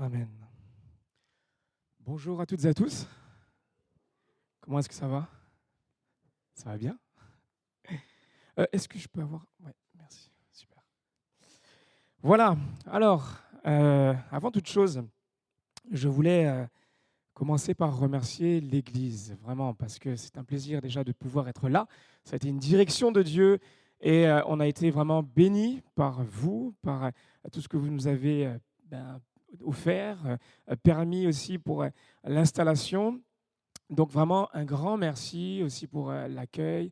Amen. Bonjour à toutes et à tous. Comment est-ce que ça va? Ça va bien? Est-ce que je peux avoir... Oui, merci. Super. Voilà. Alors, avant toute chose, je voulais commencer par remercier l'Église, vraiment, parce que c'est un plaisir déjà de pouvoir être là. Ça a été une direction de Dieu et on a été vraiment bénis par vous, par tout ce que vous nous avez offert, permis aussi pour l'installation. Donc vraiment un grand merci aussi pour l'accueil.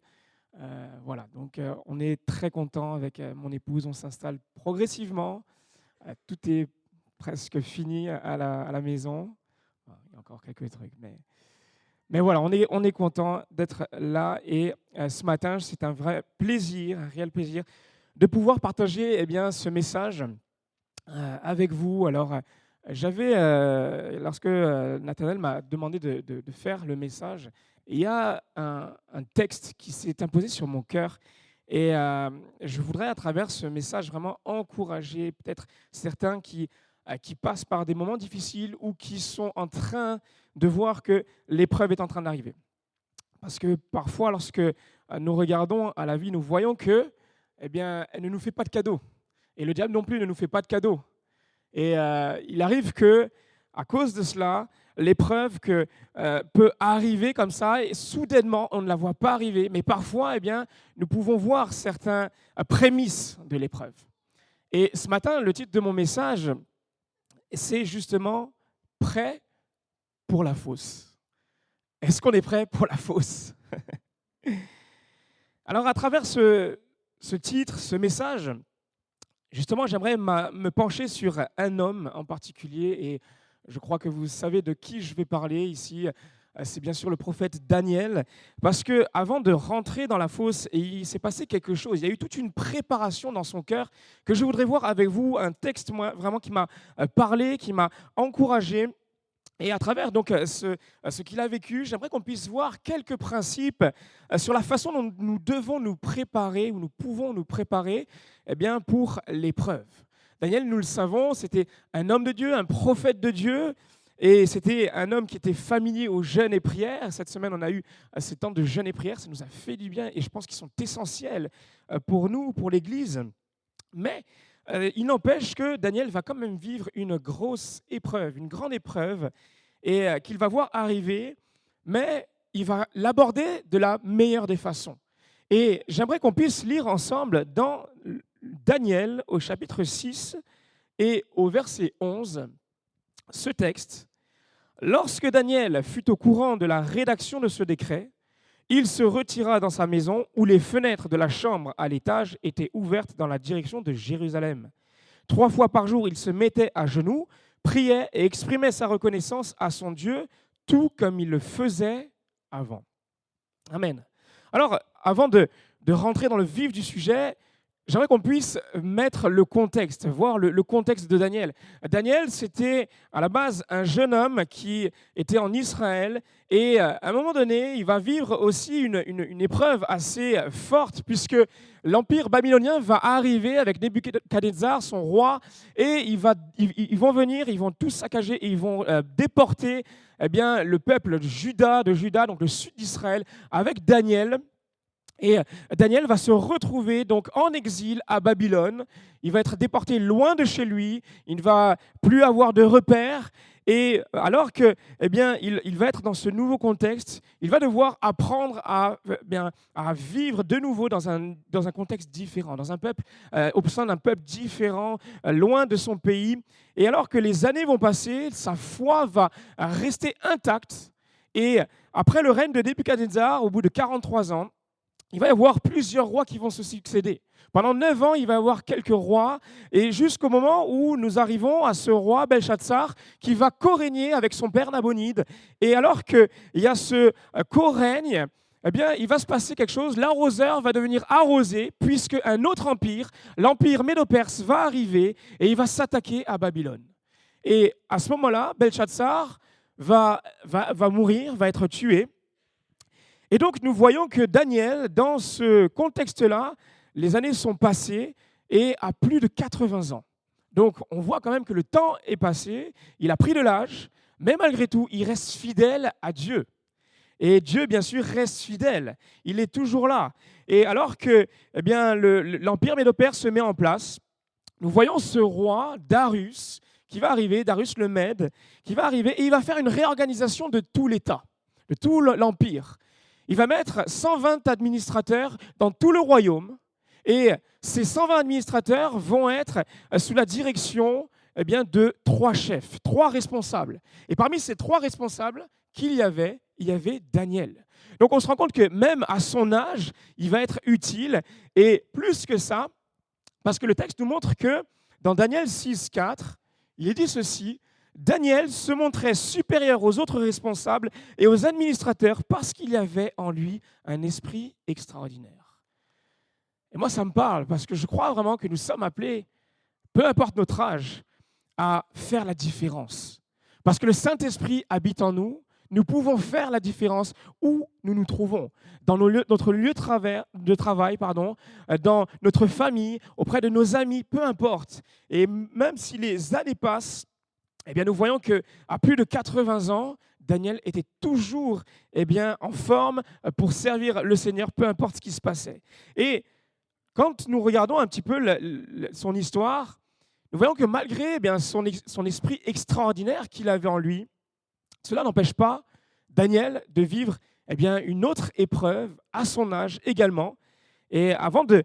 Voilà, donc on est très content avec mon épouse, on s'installe progressivement. Tout est presque fini à la maison. Bon, il y a encore quelques trucs, mais voilà, on est content d'être là. Et ce matin, c'est un vrai plaisir, un réel plaisir de pouvoir partager ce message avec vous. Alors, lorsque Nathanaël m'a demandé de faire le message, il y a un texte qui s'est imposé sur mon cœur. Et je voudrais, à travers ce message, vraiment encourager peut-être certains qui passent par des moments difficiles ou qui sont en train de voir que l'épreuve est en train d'arriver. Parce que parfois, lorsque nous regardons à la vie, nous voyons que, elle ne nous fait pas de cadeaux. Et le diable non plus ne nous fait pas de cadeaux. Et il arrive que, à cause de cela, l'épreuve peut arriver comme ça, et soudainement, on ne la voit pas arriver. Mais parfois, nous pouvons voir certains prémices de l'épreuve. Et ce matin, le titre de mon message, c'est justement « Prêt pour la fosse ». Est-ce qu'on est prêt pour la fosse? Alors, à travers ce titre, ce message, justement, j'aimerais me pencher sur un homme en particulier, et je crois que vous savez de qui je vais parler ici. C'est bien sûr le prophète Daniel, parce que avant de rentrer dans la fosse, il s'est passé quelque chose. Il y a eu toute une préparation dans son cœur que je voudrais voir avec vous, un texte vraiment qui m'a parlé, qui m'a encouragé. Et à travers donc ce qu'il a vécu, j'aimerais qu'on puisse voir quelques principes sur la façon dont nous devons nous préparer, ou nous pouvons nous préparer pour l'épreuve. Daniel, nous le savons, c'était un homme de Dieu, un prophète de Dieu, et c'était un homme qui était familier au jeûne et prière. Cette semaine, on a eu ces temps de jeûne et prière, ça nous a fait du bien, et je pense qu'ils sont essentiels pour nous, pour l'Église. Mais il n'empêche que Daniel va quand même vivre une grosse épreuve, une grande épreuve, et qu'il va voir arriver, mais il va l'aborder de la meilleure des façons. Et j'aimerais qu'on puisse lire ensemble dans Daniel au chapitre 6 et au verset 11, ce texte. « Lorsque Daniel fut au courant de la rédaction de ce décret, il se retira dans sa maison où les fenêtres de la chambre à l'étage étaient ouvertes dans la direction de Jérusalem. 3 fois par jour, il se mettait à genoux, priait et exprimait sa reconnaissance à son Dieu, tout comme il le faisait avant. » Amen. Alors, avant de rentrer dans le vif du sujet, j'aimerais qu'on puisse mettre le contexte, voir le contexte de Daniel. Daniel, c'était à la base un jeune homme qui était en Israël, et à un moment donné, il va vivre aussi une épreuve assez forte, puisque l'empire babylonien va arriver avec Nebuchadnezzar, son roi, et ils vont venir, ils vont tout saccager, et ils vont déporter le peuple de Juda, donc le sud d'Israël, avec Daniel. Et Daniel va se retrouver donc en exil à Babylone. Il va être déporté loin de chez lui. Il ne va plus avoir de repères. Et alors que, il va être dans ce nouveau contexte, il va devoir apprendre à vivre de nouveau dans un contexte différent, dans un peuple, au sein d'un peuple différent, loin de son pays. Et alors que les années vont passer, sa foi va rester intacte. Et après le règne de Nebuchadnezzar, au bout de 43 ans, il va y avoir plusieurs rois qui vont se succéder. Pendant 9 ans, il va y avoir quelques rois, et jusqu'au moment où nous arrivons à ce roi Belshazzar qui va co-régner avec son père Nabonide. Et alors qu'il y a ce co-règne, il va se passer quelque chose. L'arroseur va devenir arrosé, puisque un autre empire, l'empire médo-perse, va arriver et il va s'attaquer à Babylone. Et à ce moment-là, Belshazzar va mourir, va être tué. Et donc, nous voyons que Daniel, dans ce contexte-là, les années sont passées et a plus de 80 ans. Donc, on voit quand même que le temps est passé, il a pris de l'âge, mais malgré tout, il reste fidèle à Dieu. Et Dieu, bien sûr, reste fidèle. Il est toujours là. Et alors que eh bien, l'Empire médo-perse se met en place, nous voyons ce roi, Darius, qui va arriver, Darius le Mède, qui va arriver et il va faire une réorganisation de tout l'État, de tout l'Empire. Il va mettre 120 administrateurs dans tout le royaume et ces 120 administrateurs vont être sous la direction de 3 chefs, 3 responsables. Et parmi ces 3 responsables il y avait Daniel. Donc on se rend compte que même à son âge, il va être utile. Et plus que ça, parce que le texte nous montre que dans Daniel 6, 4, il est dit ceci: Daniel se montrait supérieur aux autres responsables et aux administrateurs parce qu'il y avait en lui un esprit extraordinaire. Et moi, ça me parle parce que je crois vraiment que nous sommes appelés, peu importe notre âge, à faire la différence. Parce que le Saint-Esprit habite en nous, nous pouvons faire la différence où nous nous trouvons, dans notre lieu de travail, dans notre famille, auprès de nos amis, peu importe. Et même si les années passent, eh bien, nous voyons qu'à plus de 80 ans, Daniel était toujours en forme pour servir le Seigneur, peu importe ce qui se passait. Et quand nous regardons un petit peu son histoire, nous voyons que malgré son esprit extraordinaire qu'il avait en lui, cela n'empêche pas Daniel de vivre une autre épreuve à son âge également. Et avant de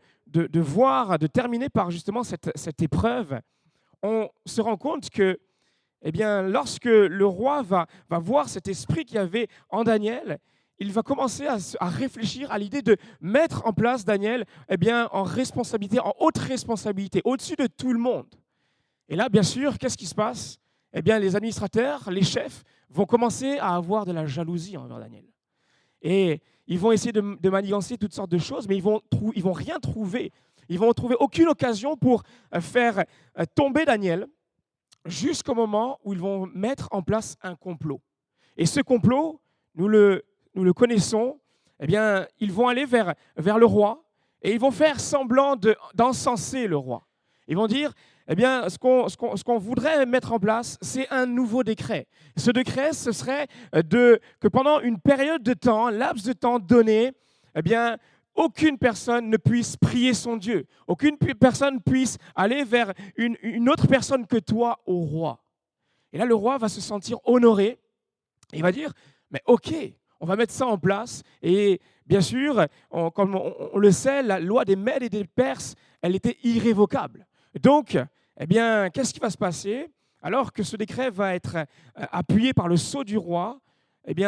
terminer par justement cette épreuve, on se rend compte que lorsque le roi va voir cet esprit qu'il y avait en Daniel, il va commencer à réfléchir à l'idée de mettre en place Daniel en responsabilité, en haute responsabilité, au-dessus de tout le monde. Et là, bien sûr, qu'est-ce qui se passe ? Les administrateurs, les chefs, vont commencer à avoir de la jalousie envers Daniel. Et ils vont essayer de manigancer toutes sortes de choses, mais ils vont rien trouver. Ils vont trouver aucune occasion pour faire tomber Daniel jusqu'au moment où ils vont mettre en place un complot. Et ce complot, nous le connaissons, ils vont aller vers le roi et ils vont faire semblant d'encenser le roi. Ils vont dire, ce qu'on voudrait mettre en place, c'est un nouveau décret. Ce décret, ce serait que pendant une période de temps, un laps de temps donné, aucune personne ne puisse prier son Dieu. Aucune personne puisse aller vers une autre personne que toi au roi. Et là, le roi va se sentir honoré. Et il va dire, mais ok, on va mettre ça en place. Et bien sûr, comme on le sait, la loi des Mèdes et des Perses, elle était irrévocable. Donc, qu'est-ce qui va se passer ? Alors que ce décret va être appuyé par le sceau du roi, les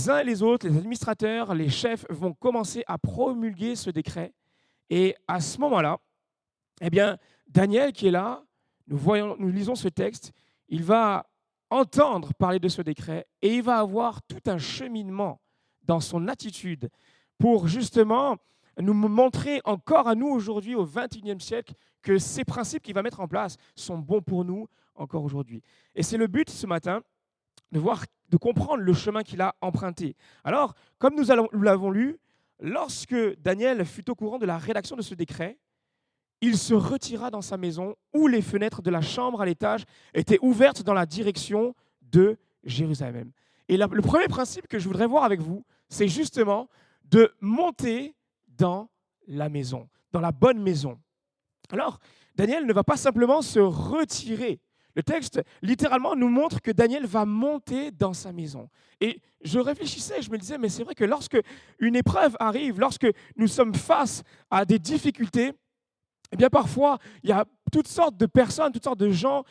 uns et les autres, les administrateurs, les chefs vont commencer à promulguer ce décret. Et à ce moment-là, Daniel qui est là, nous lisons ce texte, il va entendre parler de ce décret et il va avoir tout un cheminement dans son attitude pour justement nous montrer encore à nous aujourd'hui, au XXIe siècle, que ces principes qu'il va mettre en place sont bons pour nous encore aujourd'hui. Et c'est le but ce matin, de comprendre le chemin qu'il a emprunté. Alors, comme nous l'avons lu, lorsque Daniel fut au courant de la rédaction de ce décret, il se retira dans sa maison où les fenêtres de la chambre à l'étage étaient ouvertes dans la direction de Jérusalem. Et le premier principe que je voudrais voir avec vous, c'est justement de monter dans la maison, dans la bonne maison. Alors, Daniel ne va pas simplement se retirer. Le texte, littéralement, nous montre que Daniel va monter dans sa maison. Et je réfléchissais, je me disais, mais c'est vrai que lorsque une épreuve arrive, lorsque nous sommes face à des difficultés, parfois, il y a toutes sortes de personnes, toutes sortes de gens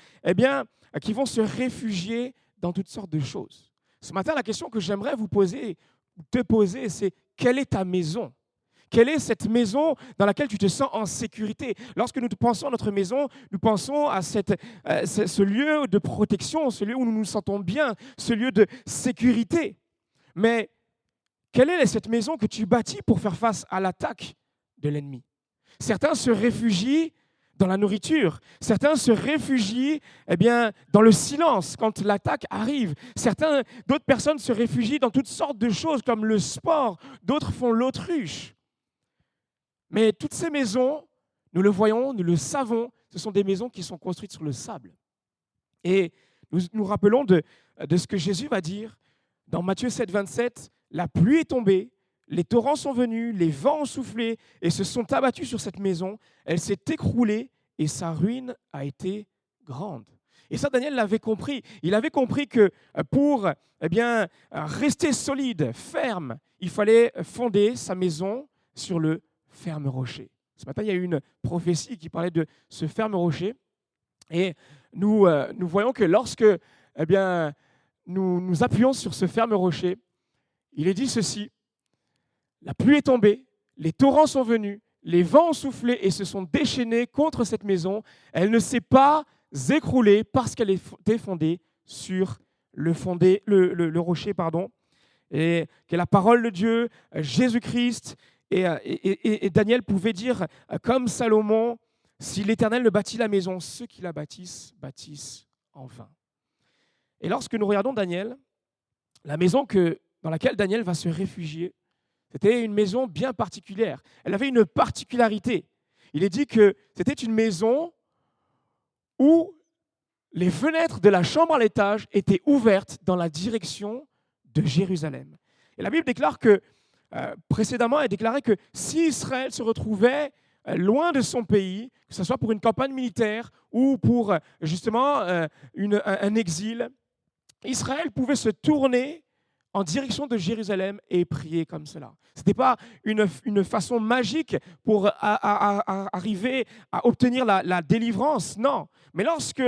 qui vont se réfugier dans toutes sortes de choses. Ce matin, la question que j'aimerais te poser, c'est quelle est ta maison ? Quelle est cette maison dans laquelle tu te sens en sécurité ? Lorsque nous pensons à notre maison, nous pensons à ce lieu de protection, ce lieu où nous nous sentons bien, ce lieu de sécurité. Mais quelle est cette maison que tu bâtis pour faire face à l'attaque de l'ennemi ? Certains se réfugient dans la nourriture. Certains se réfugient dans le silence quand l'attaque arrive. D'autres personnes se réfugient dans toutes sortes de choses comme le sport. D'autres font l'autruche. Mais toutes ces maisons, nous le voyons, nous le savons, ce sont des maisons qui sont construites sur le sable. Et nous nous rappelons de ce que Jésus va dire dans Matthieu 7, 27, « La pluie est tombée, les torrents sont venus, les vents ont soufflé et se sont abattus sur cette maison. Elle s'est écroulée et sa ruine a été grande. » Et ça, Daniel l'avait compris. Il avait compris que pour rester solide, ferme, il fallait fonder sa maison sur le ferme rocher. Ce matin, il y a eu une prophétie qui parlait de ce ferme rocher. Et nous voyons que lorsque nous appuyons sur ce ferme rocher, il est dit ceci: la pluie est tombée, les torrents sont venus, les vents ont soufflé et se sont déchaînés contre cette maison. Elle ne s'est pas écroulée parce qu'elle était fondée sur le rocher, et que la parole de Dieu, Jésus-Christ, et Daniel pouvait dire, comme Salomon, si l'Éternel ne bâtit la maison, ceux qui la bâtissent, bâtissent en vain. Et lorsque nous regardons Daniel, la maison dans laquelle Daniel va se réfugier, c'était une maison bien particulière. Elle avait une particularité. Il est dit que c'était une maison où les fenêtres de la chambre à l'étage étaient ouvertes dans la direction de Jérusalem. Et la Bible déclare que, précédemment, elle déclarait que si Israël se retrouvait loin de son pays, que ce soit pour une campagne militaire ou pour justement un exil, Israël pouvait se tourner en direction de Jérusalem et prier comme cela. Ce n'était pas une façon magique pour arriver à obtenir la délivrance, non. Mais lorsque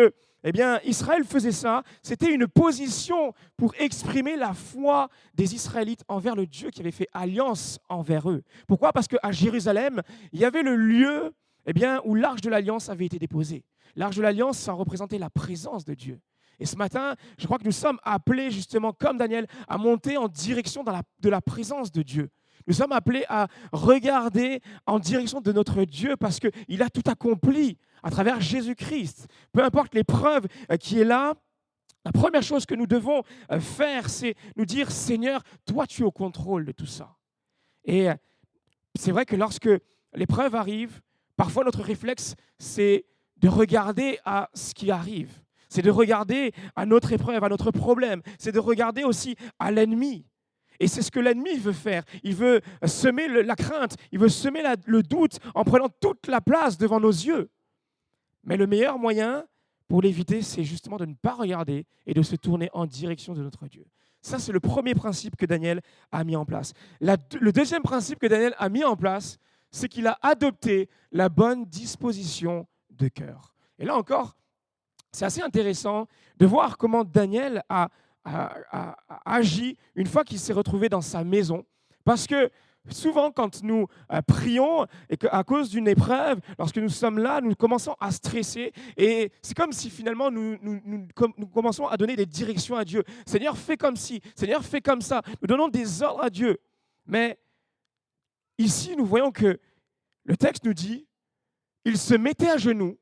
Israël faisait ça, c'était une position pour exprimer la foi des Israélites envers le Dieu qui avait fait alliance envers eux. Pourquoi? Parce qu'à Jérusalem, il y avait le lieu où l'arche de l'alliance avait été déposée. L'arche de l'alliance, ça représentait la présence de Dieu. Et ce matin, je crois que nous sommes appelés justement, comme Daniel, à monter en direction de la présence de Dieu. Nous sommes appelés à regarder en direction de notre Dieu parce qu'il a tout accompli à travers Jésus-Christ. Peu importe l'épreuve qui est là, la première chose que nous devons faire, c'est nous dire, Seigneur, toi tu es au contrôle de tout ça. Et c'est vrai que lorsque l'épreuve arrive, parfois notre réflexe, c'est de regarder à ce qui arrive. C'est de regarder à notre épreuve, à notre problème. C'est de regarder aussi à l'ennemi. Et c'est ce que l'ennemi veut faire. Il veut semer la crainte, il veut semer le doute en prenant toute la place devant nos yeux. Mais le meilleur moyen pour l'éviter, c'est justement de ne pas regarder et de se tourner en direction de notre Dieu. Ça, c'est le premier principe que Daniel a mis en place. Le deuxième principe que Daniel a mis en place, c'est qu'il a adopté la bonne disposition de cœur. Et là encore, c'est assez intéressant de voir comment Daniel a agi une fois qu'il s'est retrouvé dans sa maison. Parce que souvent, quand nous prions et qu'à cause d'une épreuve, lorsque nous sommes là, nous commençons à stresser et c'est comme si finalement nous commençons à donner des directions à Dieu. Seigneur, fais comme ci, Seigneur, fais comme ça. Nous donnons des ordres à Dieu. Mais ici, nous voyons que le texte nous dit, il se mettait à genoux,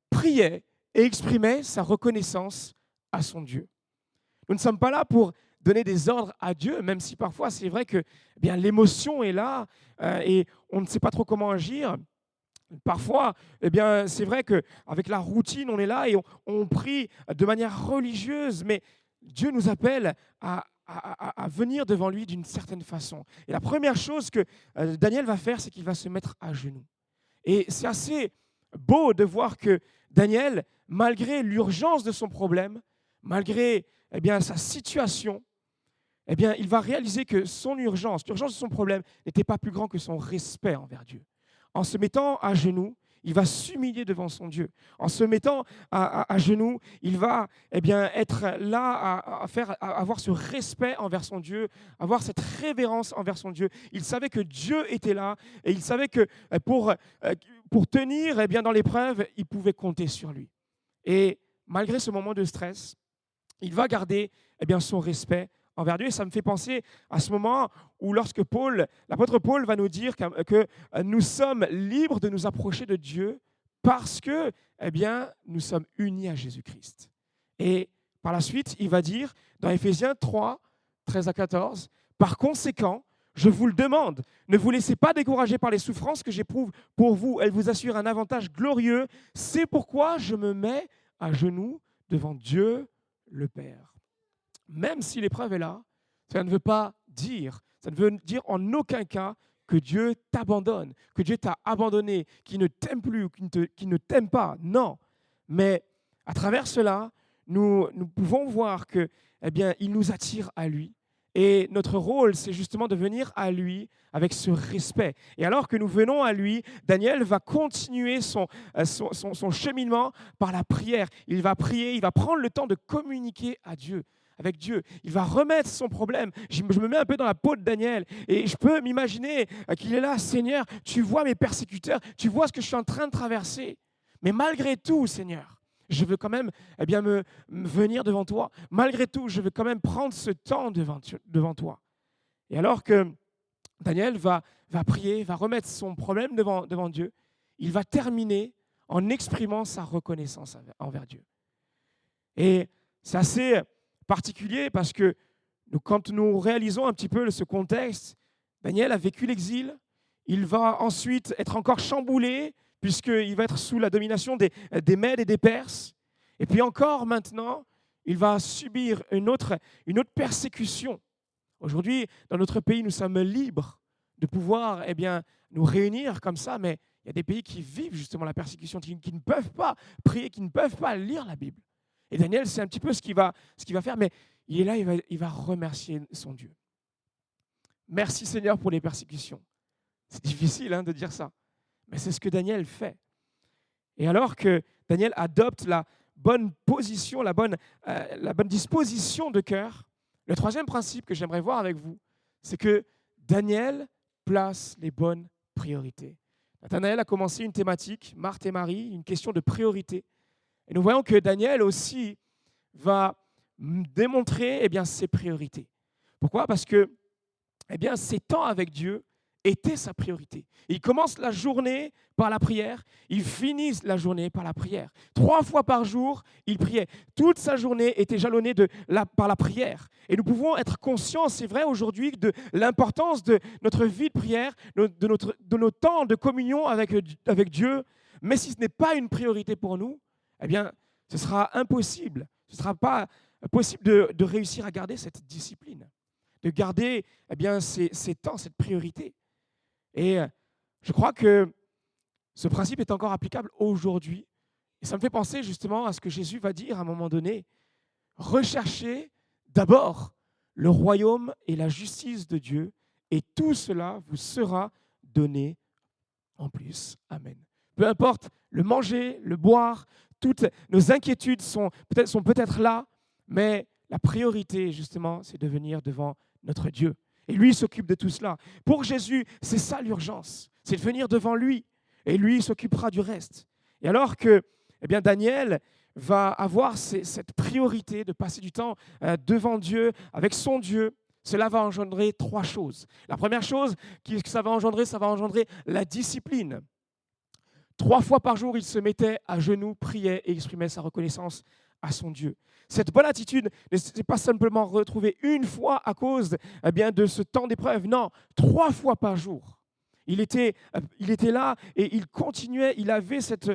priait, et exprimait sa reconnaissance à son Dieu. Nous ne sommes pas là pour donner des ordres à Dieu, même si parfois c'est vrai que l'émotion est là et on ne sait pas trop comment agir. Parfois, c'est vrai qu'avec la routine, on est là et on prie de manière religieuse, mais Dieu nous appelle à venir devant lui d'une certaine façon. Et la première chose que Daniel va faire, c'est qu'il va se mettre à genoux. Et c'est assez beau de voir que Daniel, malgré l'urgence de son problème, malgré sa situation, il va réaliser que l'urgence de son problème n'était pas plus grand que son respect envers Dieu. En se mettant à genoux, il va s'humilier devant son Dieu. En se mettant à genoux, il va être là à avoir ce respect envers son Dieu, avoir cette révérence envers son Dieu. Il savait que Dieu était là et il savait que pour tenir dans l'épreuve, il pouvait compter sur lui. Et malgré ce moment de stress, il va garder son respect envers Dieu. Et ça me fait penser à ce moment où lorsque l'apôtre Paul va nous dire que nous sommes libres de nous approcher de Dieu parce que nous sommes unis à Jésus-Christ. Et par la suite, il va dire dans Éphésiens 3, 13 à 14, « Par conséquent, Je vous le demande, ne vous laissez pas décourager par les souffrances que j'éprouve pour vous. Elles vous assurent un avantage glorieux. C'est pourquoi je me mets à genoux devant Dieu le Père. Même si l'épreuve est là, ça ne veut pas dire, ça ne veut dire en aucun cas que Dieu t'abandonne, que Dieu t'a abandonné, qu'il ne t'aime plus ou qu'il ne t'aime pas. Non. Mais à travers cela, nous pouvons voir que, eh bien, il nous attire à lui. Et notre rôle, c'est justement de venir à lui avec ce respect. Et alors que nous venons à lui, Daniel va continuer son cheminement par la prière. Il va prier, il va prendre le temps de communiquer avec Dieu. Il va remettre son problème. Je me mets un peu dans la peau de Daniel et je peux m'imaginer qu'il est là, Seigneur, tu vois mes persécuteurs, tu vois ce que je suis en train de traverser. Mais malgré tout, Seigneur, je veux quand même me venir devant toi. Malgré tout, je veux quand même prendre ce temps devant toi. Et alors que Daniel va prier, va remettre son problème devant Dieu, il va terminer en exprimant sa reconnaissance envers Dieu. Et c'est assez particulier parce que quand nous réalisons un petit peu ce contexte, Daniel a vécu l'exil, il va ensuite être encore chamboulé, puisqu'il va être sous la domination des Mèdes et des Perses. Et puis encore maintenant, il va subir une autre persécution. Aujourd'hui, dans notre pays, nous sommes libres de pouvoir nous réunir comme ça, mais il y a des pays qui vivent justement la persécution, qui ne peuvent pas prier, qui ne peuvent pas lire la Bible. Et Daniel, c'est un petit peu ce qu'il va faire, mais il est là, il va remercier son Dieu. Merci Seigneur pour les persécutions. C'est difficile de dire ça. Mais c'est ce que Daniel fait. Et alors que Daniel adopte la bonne position, la bonne disposition de cœur, le troisième principe que j'aimerais voir avec vous, c'est que Daniel place les bonnes priorités. Nathanaël a commencé une thématique, Marthe et Marie, une question de priorité. Et nous voyons que Daniel aussi va démontrer ses priorités. Pourquoi ? Parce que ses temps avec Dieu était sa priorité. Il commence la journée par la prière, il finit la journée par la prière. 3 fois par jour, il priait. Toute sa journée était jalonnée par la prière. Et nous pouvons être conscients, c'est vrai aujourd'hui, de l'importance de notre vie de prière, de nos temps de communion avec Dieu. Mais si ce n'est pas une priorité pour nous, ce sera impossible. Ce ne sera pas possible de réussir à garder cette discipline, de garder ces temps, cette priorité. Et je crois que ce principe est encore applicable aujourd'hui. Et ça me fait penser justement à ce que Jésus va dire à un moment donné. Recherchez d'abord le royaume et la justice de Dieu, et tout cela vous sera donné en plus. Amen. Peu importe le manger, le boire, toutes nos inquiétudes sont peut-être là, mais la priorité, justement, c'est de venir devant notre Dieu. Et lui, il s'occupe de tout cela. Pour Jésus, c'est ça l'urgence. C'est de venir devant lui. Et lui, il s'occupera du reste. Et alors que Daniel va avoir cette priorité de passer du temps devant Dieu, avec son Dieu, cela va engendrer 3 choses. La première chose que ça va engendrer la discipline. 3 fois par jour, il se mettait à genoux, priait et exprimait sa reconnaissance à son Dieu. Cette bonne attitude ne s'est pas simplement retrouvée une fois à cause de ce temps d'épreuve. Non, 3 fois par jour. Il était là et il continuait, il avait cette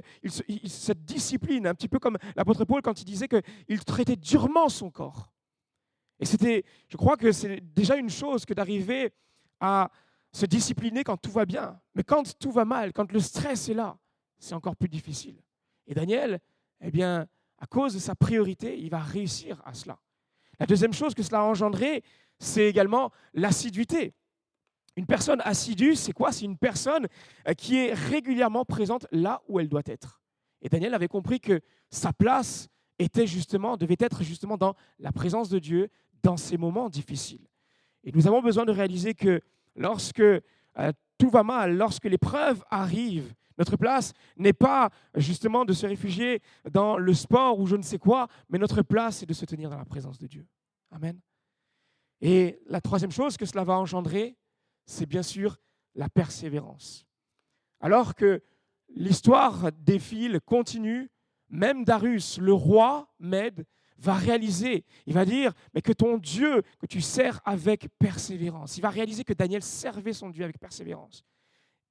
discipline, un petit peu comme l'apôtre Paul quand il disait qu'il traitait durement son corps. Et je crois que c'est déjà une chose que d'arriver à se discipliner quand tout va bien. Mais quand tout va mal, quand le stress est là, c'est encore plus difficile. Et Daniel, à cause de sa priorité, il va réussir à cela. La deuxième chose que cela a engendré, c'est également l'assiduité. Une personne assidue, c'est quoi ? C'est une personne qui est régulièrement présente là où elle doit être. Et Daniel avait compris que sa place devait être justement dans la présence de Dieu dans ces moments difficiles. Et nous avons besoin de réaliser que lorsque tout va mal, lorsque l'épreuve arrive, notre place n'est pas justement de se réfugier dans le sport ou je ne sais quoi, mais notre place, c'est de se tenir dans la présence de Dieu. Amen. Et la troisième chose que cela va engendrer, c'est bien sûr la persévérance. Alors que l'histoire défile, continue, même Darius, le roi Mède, va réaliser, il va dire mais que ton Dieu, que tu sers avec persévérance. Il va réaliser que Daniel servait son Dieu avec persévérance.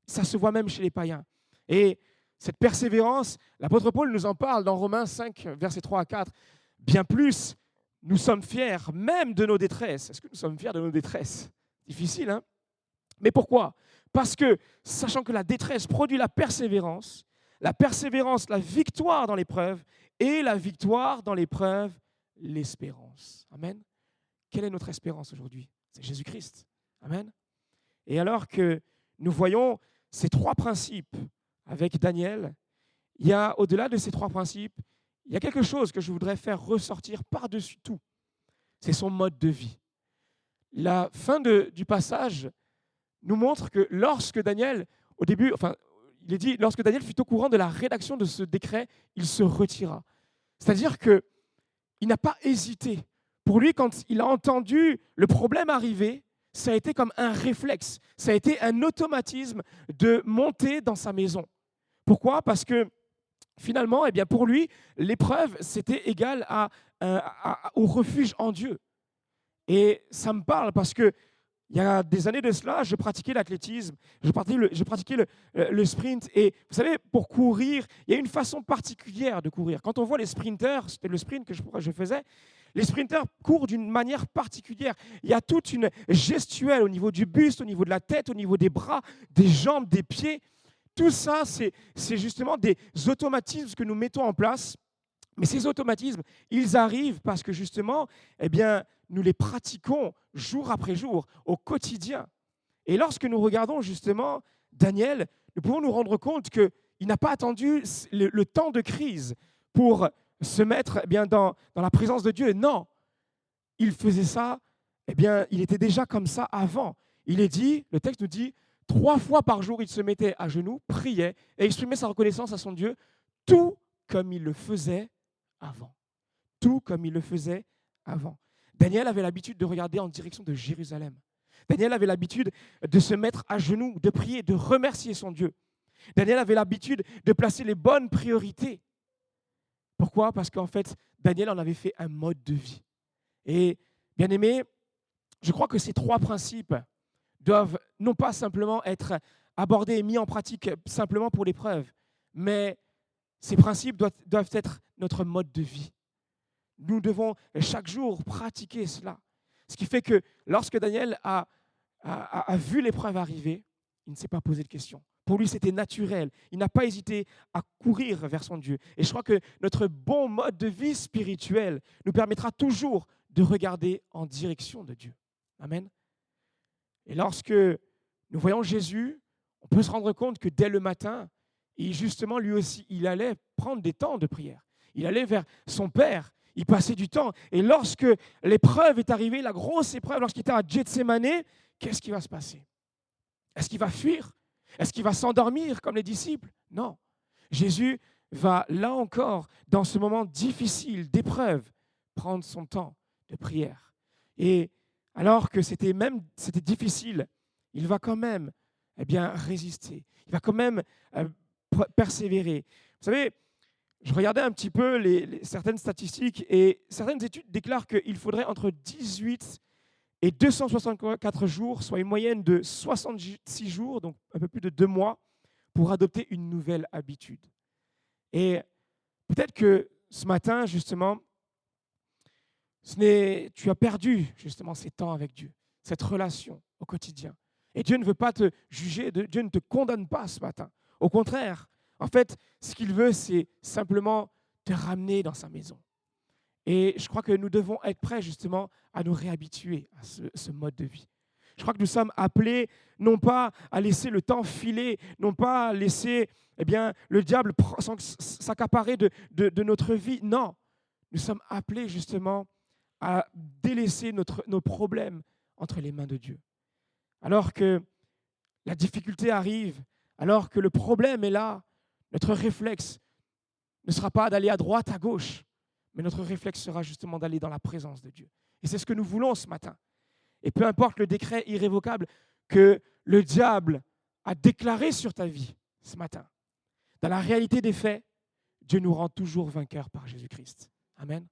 Ça se voit même chez les païens. Et cette persévérance, l'apôtre Paul nous en parle dans Romains 5, versets 3 à 4. Bien plus, nous sommes fiers même de nos détresses. Est-ce que nous sommes fiers de nos détresses? Difficile, hein? Mais pourquoi? Parce que, sachant que la détresse produit la persévérance, la victoire dans l'épreuve, et la victoire dans l'épreuve, l'espérance. Amen. Quelle est notre espérance aujourd'hui? C'est Jésus-Christ. Amen. Et alors que nous voyons ces trois principes avec Daniel, il y a, au-delà de ces trois principes, il y a quelque chose que je voudrais faire ressortir par-dessus tout. C'est son mode de vie. La fin du passage nous montre que lorsque Daniel, au début, il est dit, lorsque Daniel fut au courant de la rédaction de ce décret, il se retira. C'est-à-dire qu'il n'a pas hésité. Pour lui, quand il a entendu le problème arriver, ça a été comme un réflexe, ça a été un automatisme de monter dans sa maison. Pourquoi? Parce que finalement, eh bien, pour lui, l'épreuve, c'était égal au refuge en Dieu. Et ça me parle parce que il y a des années de cela, je pratiquais l'athlétisme, je pratiquais le sprint. Et vous savez, pour courir, il y a une façon particulière de courir. Quand on voit les sprinteurs, c'était le sprint que je faisais, les sprinteurs courent d'une manière particulière. Il y a toute une gestuelle au niveau du buste, au niveau de la tête, au niveau des bras, des jambes, des pieds. Tout ça, c'est justement des automatismes que nous mettons en place. Mais ces automatismes, ils arrivent parce que justement, eh bien, nous les pratiquons jour après jour, au quotidien. Et lorsque nous regardons justement Daniel, nous pouvons nous rendre compte qu'il n'a pas attendu le temps de crise pour se mettre bien dans la présence de Dieu. Non, il faisait ça, eh bien, il était déjà comme ça avant. Il est dit, le texte nous dit, 3 fois par jour, il se mettait à genoux, priait et exprimait sa reconnaissance à son Dieu, tout comme il le faisait avant. Tout comme il le faisait avant. Daniel avait l'habitude de regarder en direction de Jérusalem. Daniel avait l'habitude de se mettre à genoux, de prier, de remercier son Dieu. Daniel avait l'habitude de placer les bonnes priorités. Pourquoi? Parce qu'en fait, Daniel en avait fait un mode de vie. Et bien aimé, je crois que ces 3 principes doivent non pas simplement être abordés et mis en pratique simplement pour l'épreuve, mais ces principes doivent être notre mode de vie. Nous devons chaque jour pratiquer cela. Ce qui fait que lorsque Daniel a vu l'épreuve arriver, il ne s'est pas posé de questions. Pour lui, c'était naturel. Il n'a pas hésité à courir vers son Dieu. Et je crois que notre bon mode de vie spirituel nous permettra toujours de regarder en direction de Dieu. Amen. Et lorsque nous voyons Jésus, on peut se rendre compte que dès le matin, et justement, lui aussi, il allait prendre des temps de prière. Il allait vers son Père. Il passait du temps. Et lorsque l'épreuve est arrivée, la grosse épreuve, lorsqu'il était à Gethsémanée, qu'est-ce qui va se passer? Est-ce qu'il va fuir? Est-ce qu'il va s'endormir comme les disciples? Non. Jésus va, là encore, dans ce moment difficile d'épreuve, prendre son temps de prière. Et alors que c'était difficile, il va quand même résister. Il va quand même persévérer. Vous savez, je regardais un petit peu certaines statistiques et certaines études déclarent qu'il faudrait entre 18 et 264 jours, soit une moyenne de 66 jours, donc un peu plus de 2 mois, pour adopter une nouvelle habitude. Et peut-être que ce matin, justement, tu as perdu justement ces temps avec Dieu, cette relation au quotidien. Et Dieu ne veut pas te juger, Dieu ne te condamne pas ce matin. Au contraire, en fait, ce qu'il veut, c'est simplement te ramener dans sa maison. Et je crois que nous devons être prêts justement à nous réhabituer à ce mode de vie. Je crois que nous sommes appelés non pas à laisser le temps filer, non pas à laisser le diable s'accaparer de notre vie. Non, nous sommes appelés justement à délaisser nos problèmes entre les mains de Dieu. Alors que la difficulté arrive, alors que le problème est là, notre réflexe ne sera pas d'aller à droite, à gauche, mais notre réflexe sera justement d'aller dans la présence de Dieu. Et c'est ce que nous voulons ce matin. Et peu importe le décret irrévocable que le diable a déclaré sur ta vie ce matin, dans la réalité des faits, Dieu nous rend toujours vainqueurs par Jésus-Christ. Amen.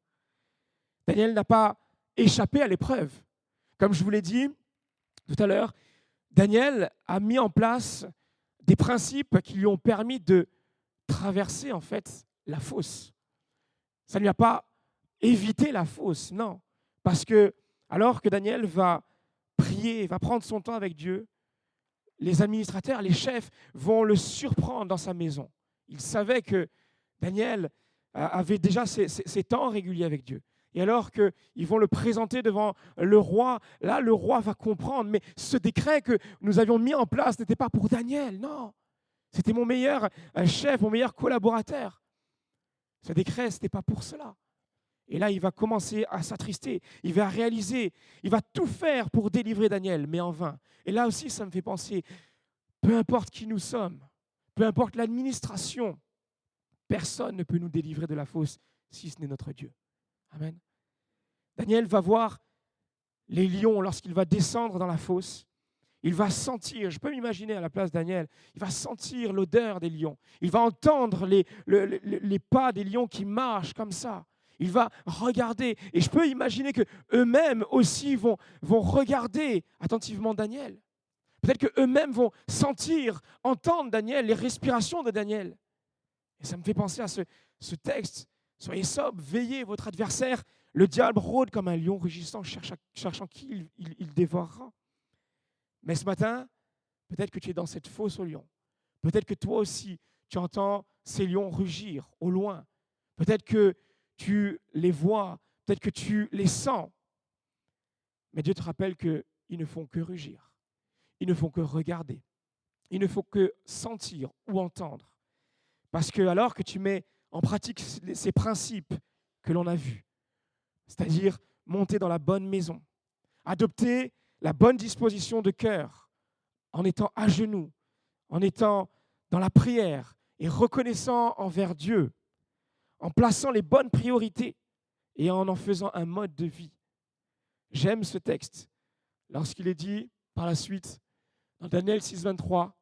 Daniel n'a pas échappé à l'épreuve. Comme je vous l'ai dit tout à l'heure, Daniel a mis en place des principes qui lui ont permis de traverser en fait la fosse. Ça ne lui a pas évité la fosse, non. Parce que alors que Daniel va prier, va prendre son temps avec Dieu, les administrateurs, les chefs vont le surprendre dans sa maison. Ils savaient que Daniel avait déjà ses temps réguliers avec Dieu. Et alors qu'ils vont le présenter devant le roi, là, le roi va comprendre, mais ce décret que nous avions mis en place n'était pas pour Daniel, non. C'était mon meilleur chef, mon meilleur collaborateur. Ce décret, ce n'était pas pour cela. Et là, il va commencer à s'attrister. Il va réaliser, il va tout faire pour délivrer Daniel, mais en vain. Et là aussi, ça me fait penser, peu importe qui nous sommes, peu importe l'administration, personne ne peut nous délivrer de la fosse si ce n'est notre Dieu. Amen. Daniel va voir les lions lorsqu'il va descendre dans la fosse. Il va sentir, je peux m'imaginer à la place de Daniel, il va sentir l'odeur des lions. Il va entendre les pas des lions qui marchent comme ça. Il va regarder. Et je peux imaginer qu'eux-mêmes aussi vont regarder attentivement Daniel. Peut-être qu'eux-mêmes vont sentir, entendre Daniel, les respirations de Daniel. Et ça me fait penser à ce texte. Soyez sobres, veillez, votre adversaire, le diable rôde comme un lion rugissant, cherchant qui il dévorera. Mais ce matin, peut-être que tu es dans cette fosse aux lions. Peut-être que toi aussi, tu entends ces lions rugir au loin. Peut-être que tu les vois, peut-être que tu les sens. Mais Dieu te rappelle qu'ils ne font que rugir. Ils ne font que regarder. Ils ne font que sentir ou entendre. Parce que alors que tu mets en pratique ces principes que l'on a vus, c'est-à-dire monter dans la bonne maison, adopter la bonne disposition de cœur, en étant à genoux, en étant dans la prière et reconnaissant envers Dieu, en plaçant les bonnes priorités et en faisant un mode de vie. J'aime ce texte lorsqu'il est dit par la suite, dans Daniel 6, 23,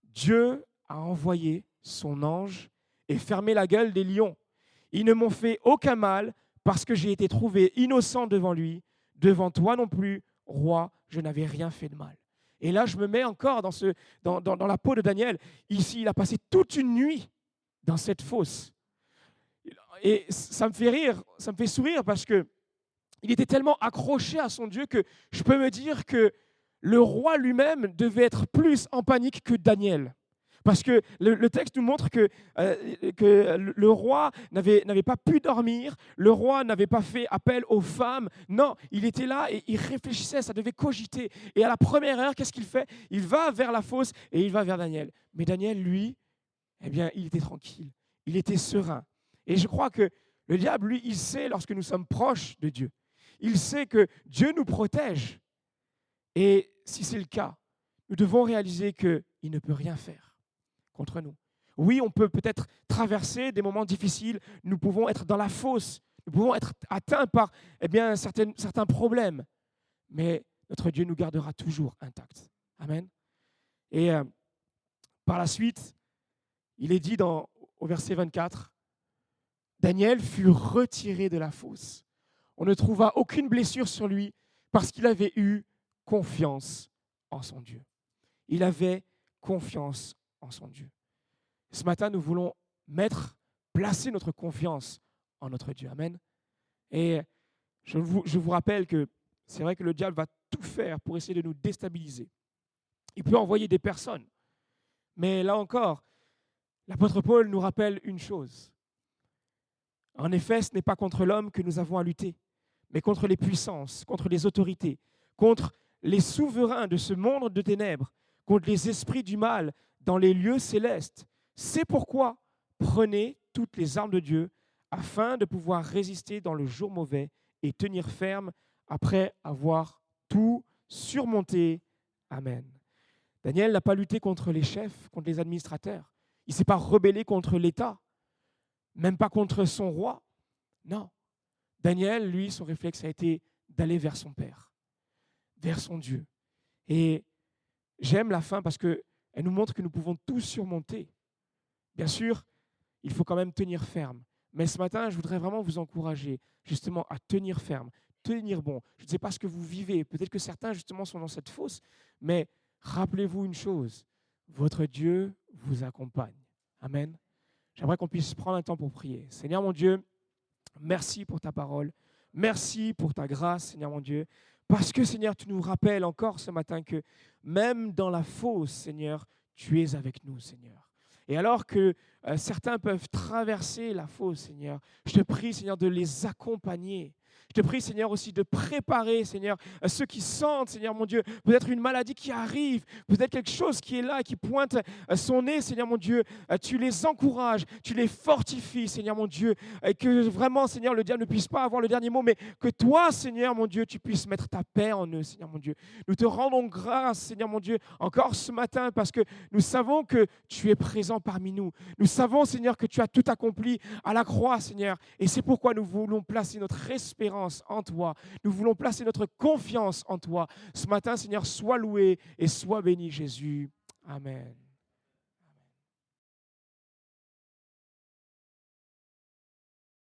Dieu a envoyé son ange et fermé la gueule des lions. Ils ne m'ont fait aucun mal parce que j'ai été trouvé innocent devant lui. Devant toi non plus, roi, je n'avais rien fait de mal. Et là, je me mets encore dans la peau de Daniel. Ici, il a passé toute une nuit dans cette fosse. Et ça me fait rire, ça me fait sourire parce qu'il était tellement accroché à son Dieu que je peux me dire que le roi lui-même devait être plus en panique que Daniel. Parce que le texte nous montre que le roi n'avait pas pu dormir, le roi n'avait pas fait appel aux femmes. Non, il était là et il réfléchissait, ça devait cogiter. Et à la première heure, qu'est-ce qu'il fait? Il va vers la fosse et il va vers Daniel. Mais Daniel, lui, eh bien, il était tranquille, il était serein. Et je crois que le diable, lui, il sait lorsque nous sommes proches de Dieu. Il sait que Dieu nous protège. Et si c'est le cas, nous devons réaliser qu'il ne peut rien faire contre nous. Oui, on peut peut-être traverser des moments difficiles, nous pouvons être dans la fosse, nous pouvons être atteints par certains problèmes, mais notre Dieu nous gardera toujours intacts. Amen. Et par la suite, il est dit au verset 24, Daniel fut retiré de la fosse. On ne trouva aucune blessure sur lui parce qu'il avait eu confiance en son Dieu. Il avait confiance en son Dieu. Ce matin, nous voulons placer notre confiance en notre Dieu. Amen. Et je vous rappelle que c'est vrai que le diable va tout faire pour essayer de nous déstabiliser. Il peut envoyer des personnes. Mais là encore, l'apôtre Paul nous rappelle une chose. En effet, ce n'est pas contre l'homme que nous avons à lutter, mais contre les puissances, contre les autorités, contre les souverains de ce monde de ténèbres, contre les esprits du mal dans les lieux célestes. C'est pourquoi prenez toutes les armes de Dieu afin de pouvoir résister dans le jour mauvais et tenir ferme après avoir tout surmonté. Amen. Daniel n'a pas lutté contre les chefs, contre les administrateurs. Il ne s'est pas rebellé contre l'État, même pas contre son roi. Non. Daniel, lui, son réflexe a été d'aller vers son Père, vers son Dieu. Et j'aime la fin parce qu'elle nous montre que nous pouvons tout surmonter. Bien sûr, il faut quand même tenir ferme. Mais ce matin, je voudrais vraiment vous encourager justement à tenir ferme, tenir bon. Je ne sais pas ce que vous vivez. Peut-être que certains justement sont dans cette fosse, mais rappelez-vous une chose, votre Dieu vous accompagne. Amen. J'aimerais qu'on puisse prendre un temps pour prier. Seigneur mon Dieu, merci pour ta parole. Merci pour ta grâce, Seigneur mon Dieu. Parce que, Seigneur, tu nous rappelles encore ce matin que même dans la fosse, Seigneur, tu es avec nous, Seigneur. Et alors que certains peuvent traverser la fosse, Seigneur, je te prie, Seigneur, de les accompagner. Je te prie, Seigneur, aussi de préparer, Seigneur, ceux qui sentent, Seigneur mon Dieu, peut-être une maladie qui arrive, peut-être quelque chose qui est là, qui pointe son nez, Seigneur mon Dieu. Tu les encourages, tu les fortifies, Seigneur mon Dieu, et que vraiment, Seigneur, le diable ne puisse pas avoir le dernier mot, mais que toi, Seigneur mon Dieu, tu puisses mettre ta paix en eux, Seigneur mon Dieu. Nous te rendons grâce, Seigneur mon Dieu, encore ce matin, parce que nous savons que tu es présent parmi nous. Nous savons, Seigneur, que tu as tout accompli à la croix, Seigneur, et c'est pourquoi nous voulons placer notre espérance en toi. Nous voulons placer notre confiance en toi. Ce matin, Seigneur, sois loué et sois béni, Jésus. Amen.